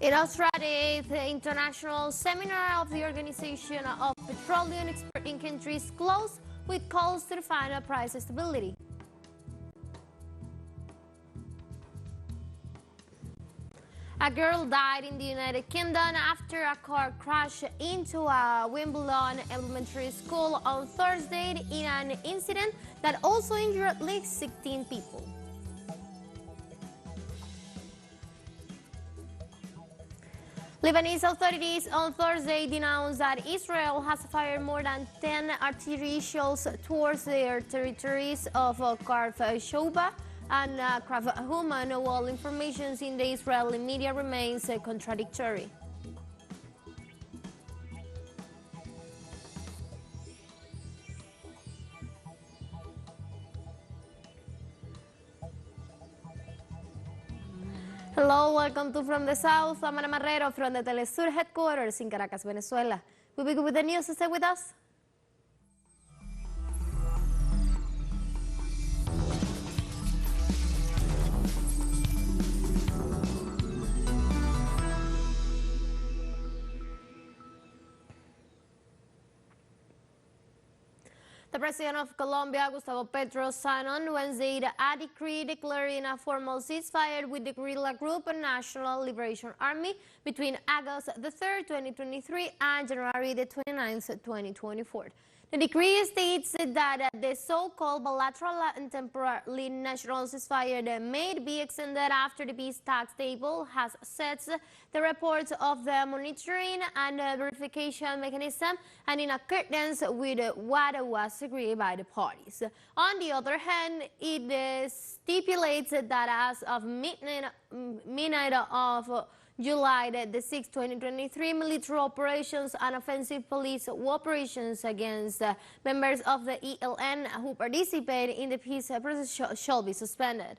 In Austria, the international seminar of the Organization of Petroleum Exporting Countries closed with calls to define a price stability. A girl died in the United Kingdom after a car crashed into a Wimbledon elementary school on Thursday in an incident that also injured at least 16 people. Lebanese authorities on Thursday denounced that Israel has fired more than 10 artillery shells towards their territories of Karf Shoba and Kraf Human, while information in the Israeli media remains contradictory. Hello, welcome to From the South. I'm Ana Marrero from the teleSUR headquarters in Caracas, Venezuela. We'll begin with the news. Stay with us. The President of Colombia, Gustavo Petro, signed on Wednesday a decree declaring a formal ceasefire with the guerrilla group National Liberation Army between August 3, 2023 and January 29, 2024. The decree states that the so-called bilateral and temporary national ceasefire may be extended after the peace talks table has set the reports of the monitoring and verification mechanism and in accordance with what was agreed by the parties. On the other hand, it stipulates that as of midnight of July 6, 2023, military operations and offensive police operations against members of the ELN who participate in the peace process shall be suspended.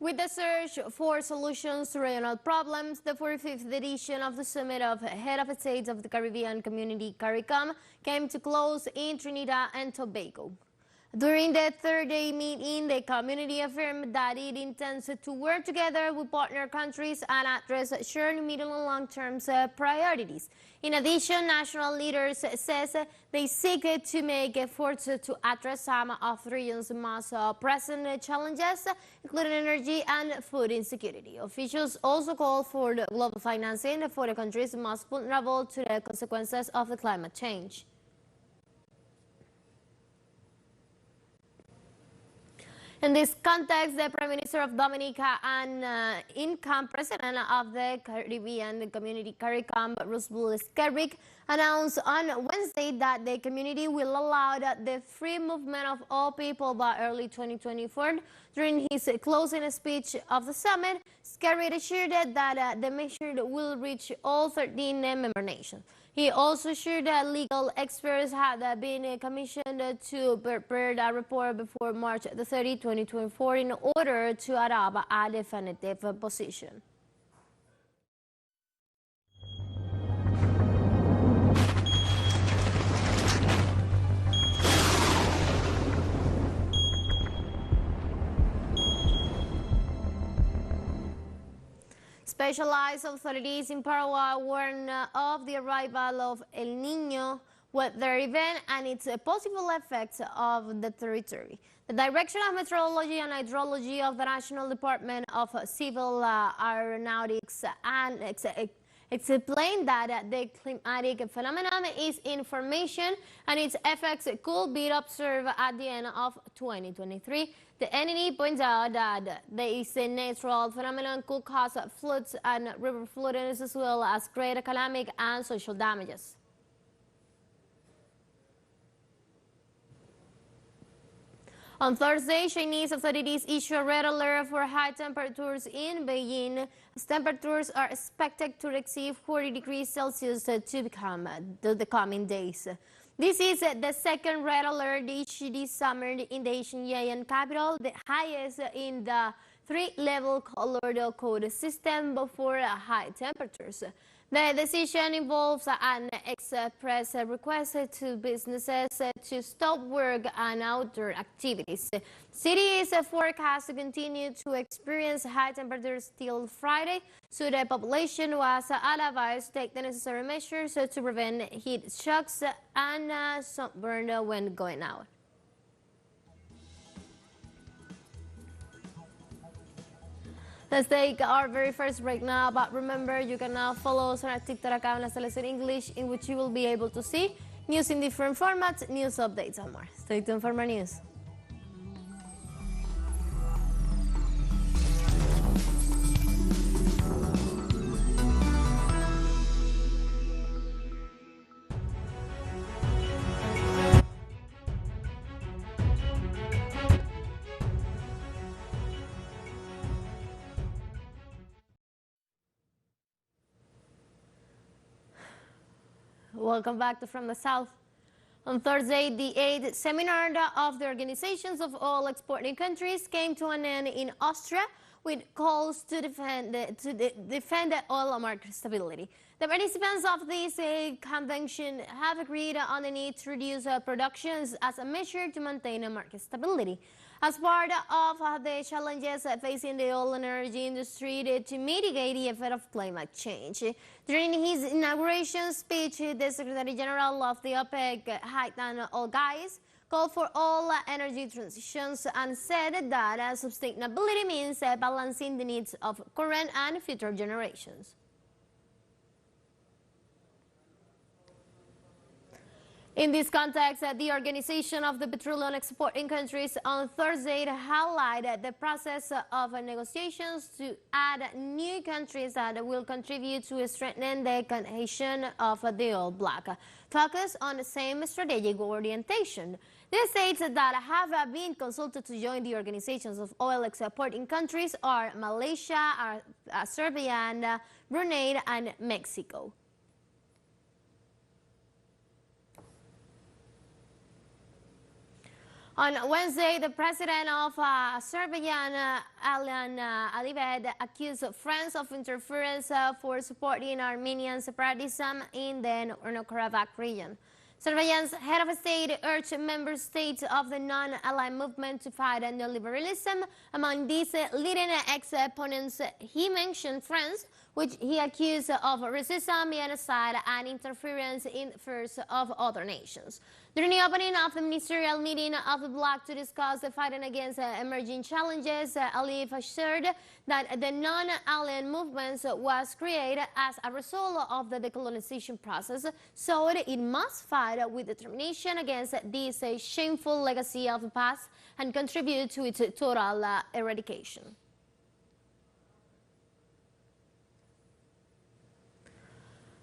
With the search for solutions to regional problems, the 45th edition of the Summit of Head of States of the Caribbean Community CARICOM came to close in Trinidad and Tobago. During the third-day meeting, the community affirmed that it intends to work together with partner countries and address shared middle and long-term priorities. In addition, national leaders says they seek to make efforts to address some of the region's most present challenges, including energy and food insecurity. Officials also called for the global financing for the countries most vulnerable to the consequences of the climate change. In this context, the Prime Minister of Dominica and income President of the Caribbean Community CARICOM, Roosevelt Skerritt, announced on Wednesday that the community will allow the free movement of all people by early 2024. During his closing speech of the summit, Skerritt assured that the measure will reach all 13 member nations. He also assured that legal experts had been commissioned to prepare a report before March 30, 2024 in order to adopt a definitive position. Specialized authorities in Paraguay warn of the arrival of El Niño weather event and its possible effects of the territory. The Direction of Meteorology and Hydrology of the National Department of Civil Aeronautics and explained that the climatic phenomenon is in formation and its effects could be observed at the end of 2023. The entity points out that this natural phenomenon could cause floods and river floodings as well as great economic and social damages. On Thursday, Chinese authorities issued a red alert for high temperatures in Beijing, as temperatures are expected to exceed 40 degrees Celsius to the coming days. This is the second red alert issued this summer in the Asian giant capital, the highest in the three-level color code system before high temperatures. The decision involves an express request to businesses to stop work and outdoor activities. City is forecast to continue to experience high temperatures till Friday, so the population was advised to take the necessary measures to prevent heat shocks and sunburn when going out. Let's take our very first break now, but remember you can now follow us on our TikTok account, La teleSUR English, in which you will be able to see news in different formats, news updates and more. Stay tuned for more news. Welcome back to From the South. On Thursday, the 8th seminar of the Organizations of Oil Exporting Countries came to an end in Austria with calls to defend oil market stability. The participants of this convention have agreed on the need to reduce productions as a measure to maintain market stability. As part of the challenges facing the oil and energy industry to mitigate the effect of climate change. During his inauguration speech, the Secretary General of the OPEC, Haytham Al-Ghais, called for all energy transitions and said that sustainability means balancing the needs of current and future generations. In this context, the Organization of the Petroleum Exporting Countries on Thursday highlighted the process of negotiations to add new countries that will contribute to strengthening the cohesion of the oil bloc, focus on the same strategic orientation. The states that have been consulted to join the Organizations of Oil Exporting Countries are Malaysia, Serbia, Brunei, and Mexico. On Wednesday, the president of Serbia, Alan Aliyev, accused France of interference for supporting Armenian separatism in the Nagorno-Karabakh region. Serbia's head of state urged member states of the non-aligned movement to fight neoliberalism. Among these leading ex-opponents, he mentioned France, which he accused of racism, genocide, and interference in affairs of other nations. During the opening of the ministerial meeting of the bloc to discuss the fighting against emerging challenges, Aliyev assured that the non-aligned movement was created as a result of the decolonization process, so it must fight with determination against this shameful legacy of the past and contribute to its total eradication.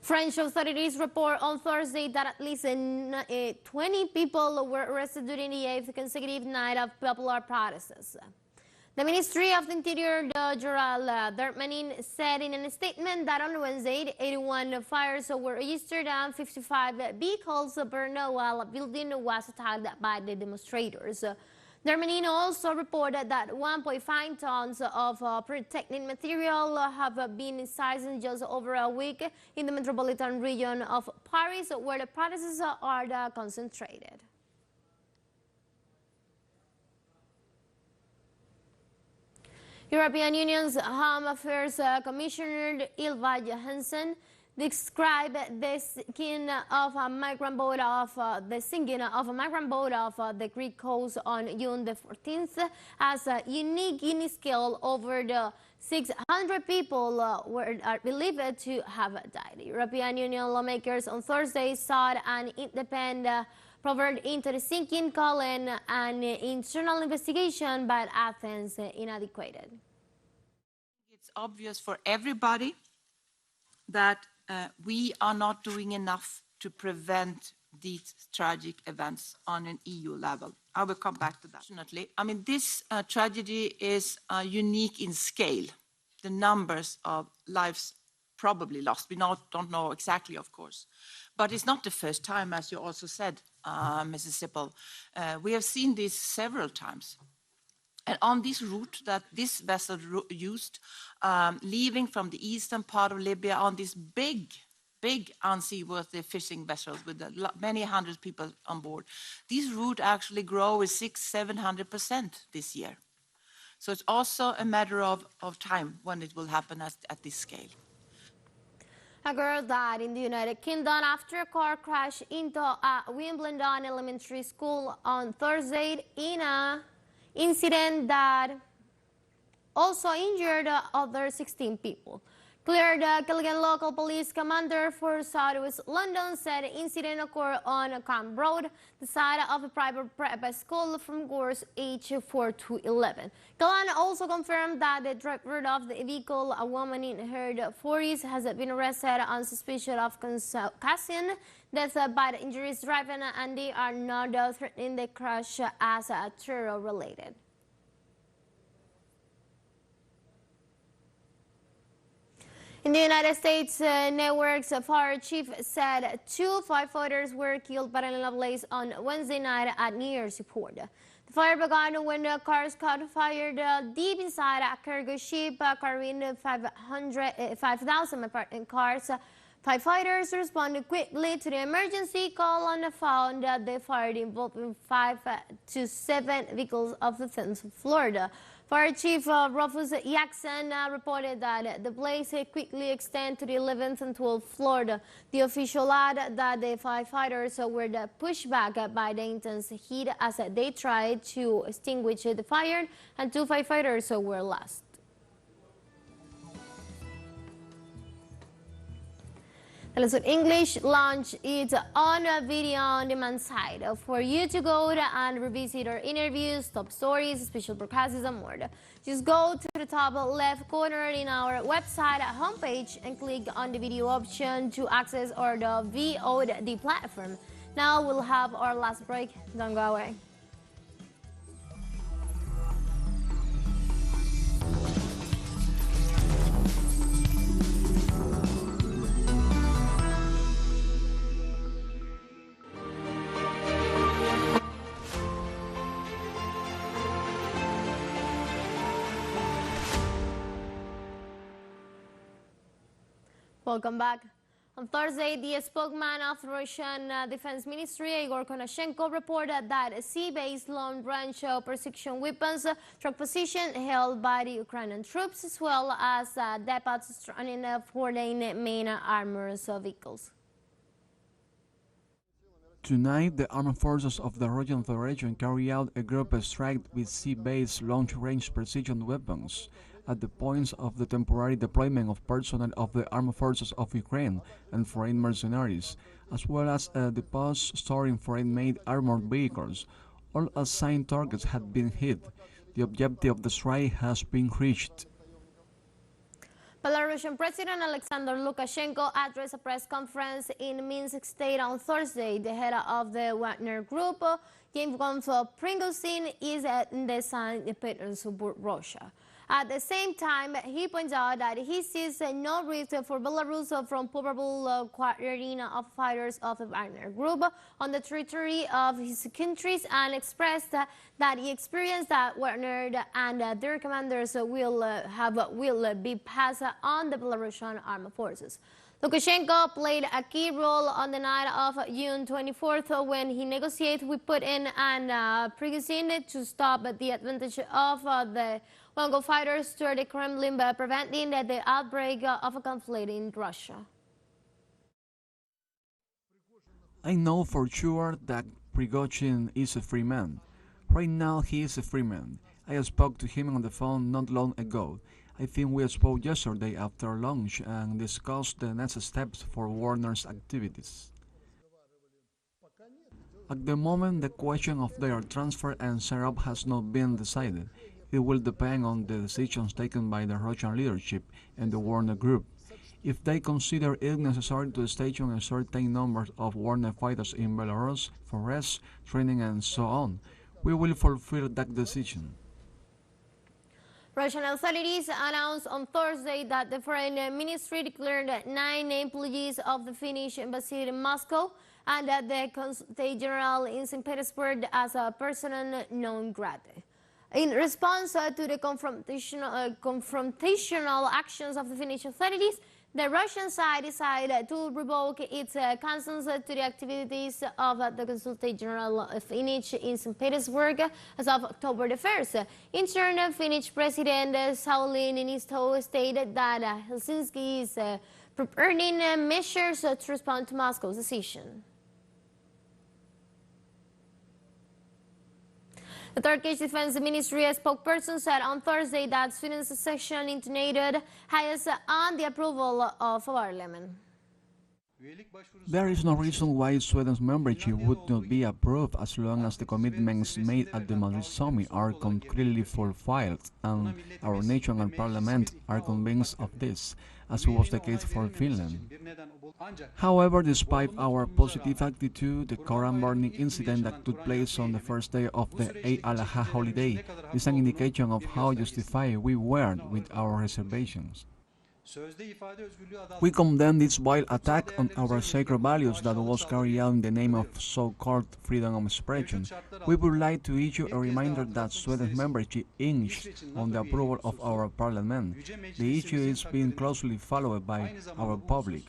French authorities report on Thursday that at least 20 people were arrested during the 8th consecutive night of popular protests. The Ministry of the Interior, Gerald Darmanin, said in a statement that on Wednesday, 81 fires were registered and 55 vehicles burned while a building was attacked by the demonstrators. Darmanin also reported that 1.5 tons of pyrotechnic material have been seized in just over a week in the metropolitan region of Paris, where the protests are concentrated. European Union's Home Affairs Commissioner Ylva Johansson described the sinking of a migrant boat off the Greek coast on June the 14th as a unique in scale. Over the 600 people were believed to have died. European Union lawmakers on Thursday sought an independent probe into the sinking, calling an internal investigation, but Athens inadequate. It's obvious for everybody that we are not doing enough to prevent these tragic events on an EU level. I will come back to that. Fortunately, I mean, this tragedy is unique in scale. The numbers of lives probably lost, we don't know exactly, of course. But it's not the first time, as you also said, Mrs. Sippel. We have seen this several times. And on this route that this vessel used, leaving from the eastern part of Libya on these big unseaworthy fishing vessels with many hundred people on board, this route actually grows 600–700% this year. So it's also a matter of time when it will happen at this scale. A girl died in the United Kingdom after a car crashed into a Wimbledon elementary school on Thursday in an incident that also injured other 16 people. Claire, the Gilligan local police commander for Southwest London, said the incident occurred on Camp Road, the side of a private prep school from girls aged 4 to 11. Gilligan also confirmed that the driver of the vehicle, a woman in her 40s, has been arrested on suspicion of concussing death by the injuries driven, and they are not threatening the crash as terror-related. In the United States, Network's fire chief said 2 firefighters were killed by a blaze on Wednesday night at New Year's Port. The fire began when the cars caught fire deep inside a cargo ship carrying 5,000 apartment cars. Firefighters responded quickly to the emergency call and found that the fire involved 5 to 7 vehicles of the 10th Florida. Fire Chief Rufus Jackson reported that the blaze quickly extended to the 11th and 12th Florida. The official added that the firefighters were pushed back by the intense heat as they tried to extinguish the fire, and 2 firefighters were lost. teleSUR English launched its own video on demand site for you to go and revisit our interviews, top stories, special broadcasts, and more. Just go to the top left corner in our website homepage and click on the video option to access our VOD platform. Now we'll have our last break. Don't go away. Welcome back. On Thursday, the spokesman of the Russian Defense Ministry, Igor Konashenko, reported that sea-based long-range precision weapons struck position held by the Ukrainian troops, as well as depots running 14 main armored vehicles. Tonight, the armed forces of the Russian Federation carry out a group strike with sea-based long-range precision weapons at the points of the temporary deployment of personnel of the armed forces of Ukraine and foreign mercenaries, as well as depots storing foreign-made armored vehicles. All assigned targets had been hit. The objective of the strike has been reached. Belarusian President Alexander Lukashenko addressed a press conference in Minsk State on Thursday. The head of the Wagner Group, Yevgeny Prigozhin, is in the St. Petersburg, Russia. At the same time, he points out that he sees no risk for Belarus from probable quartering of fighters of the Wagner Group on the territory of his countries, and expressed that he experienced that Wagner and their commanders will be passed on the Belarusian armed forces. Lukashenko played a key role on the night of June 24th when he negotiated with Putin and Prigozhin to stop the advantage of the Wagner fighters toward the Kremlin by preventing the outbreak of a conflict in Russia. I know for sure that Prigozhin is a free man. Right now he is a free man. I spoke to him on the phone not long ago. I think we spoke yesterday after lunch and discussed the next steps for Wagner's activities. At the moment, the question of their transfer and setup has not been decided. It will depend on the decisions taken by the Russian leadership and the Wagner Group. If they consider it necessary to station a certain number of Wagner fighters in Belarus for rest, training, and so on, we will fulfill that decision. Russian authorities announced on Thursday that the foreign ministry declared 9 employees of the Finnish embassy in Moscow and that the consulate general in St. Petersburg as a persona non grata. In response to the confrontational actions of the Finnish authorities, the Russian side decided to revoke its consent to the activities of the Consulate General of Finnish in St. Petersburg as of October the 1st. In turn, Finnish President Sauli Niinisto stated that Helsinki is preparing measures to respond to Moscow's decision. The Turkish Defense Ministry spokesperson said on Thursday that Sweden's accession intonated highest on the approval of Parliament. There is no reason why Sweden's membership would not be approved as long as the commitments made at the Madrid summit are concretely fulfilled, and our nation and parliament are convinced of this, as was the case for Finland. However, despite our positive attitude, the Koran burning incident that took place on the first day of the Eid al-Adha holiday is an indication of how justified we were with our reservations. We condemn this vile attack on our sacred values that was carried out in the name of so-called freedom of expression. We would like to issue a reminder that Sweden's membership hinged on the approval of our parliament. The issue is being closely followed by our public.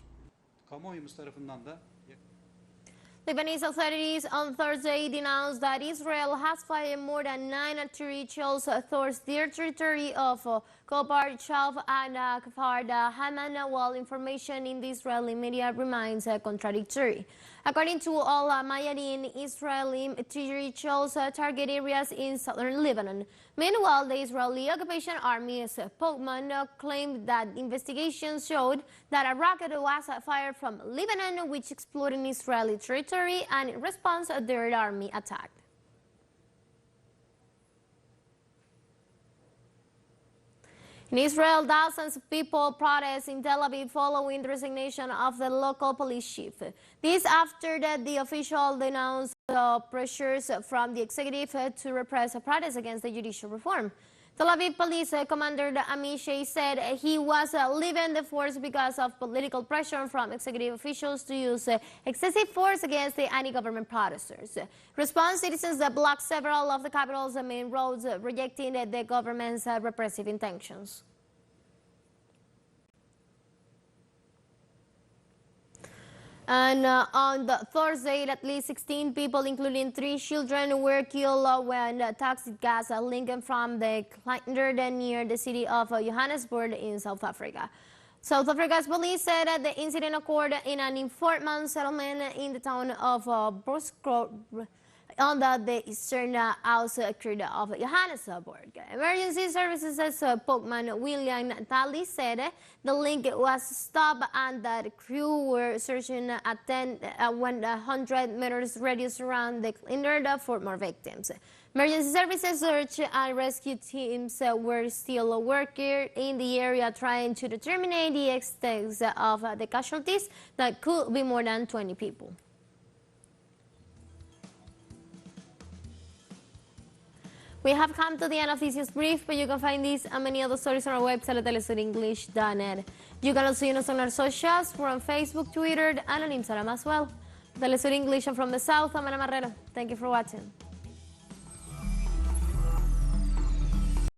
Lebanese authorities on Thursday denounced that Israel has fired more than 9 artillery shells towards their territory of Kobar, Shalf, and Kfar Haman, while information in the Israeli media remains contradictory. According to Al Mayadin, Israeli artillery shells target areas in southern Lebanon. Meanwhile, the Israeli occupation army spokesman claimed that investigations showed that a rocket was fired from Lebanon, which exploded in Israeli territory, and in response, their army attacked. In Israel, thousands of people protest in Tel Aviv following the resignation of the local police chief. This after the official denounced pressures from the executive to repress protests against the judicial reform. Tel Aviv Police Commander Amish said he was leaving the force because of political pressure from executive officials to use excessive force against the anti-government protesters. Response citizens blocked several of the capital's main roads, rejecting the government's repressive intentions. And on Thursday, at least 16 people, including 3 children, were killed when toxic gas leaked from the cylinders near the city of Johannesburg in South Africa. South Africa's police said that the incident occurred in an informal settlement in the town of Broskrop on the eastern outskirts of Johannesburg. Emergency services spokesman William Talley said the link was stopped and that the crew were searching at 100 meters radius around the cylinder for more victims. Emergency services search and rescue teams were still working in the area trying to determine the extent of the casualties that could be more than 20 people. We have come to the end of this news brief, but you can find these and many other stories on our website at telesurenglish.net. You can also see us on our socials. We're on Facebook, Twitter, and on Instagram as well. Telesur English, I'm from the South. I'm Ana Marrero. Thank you for watching.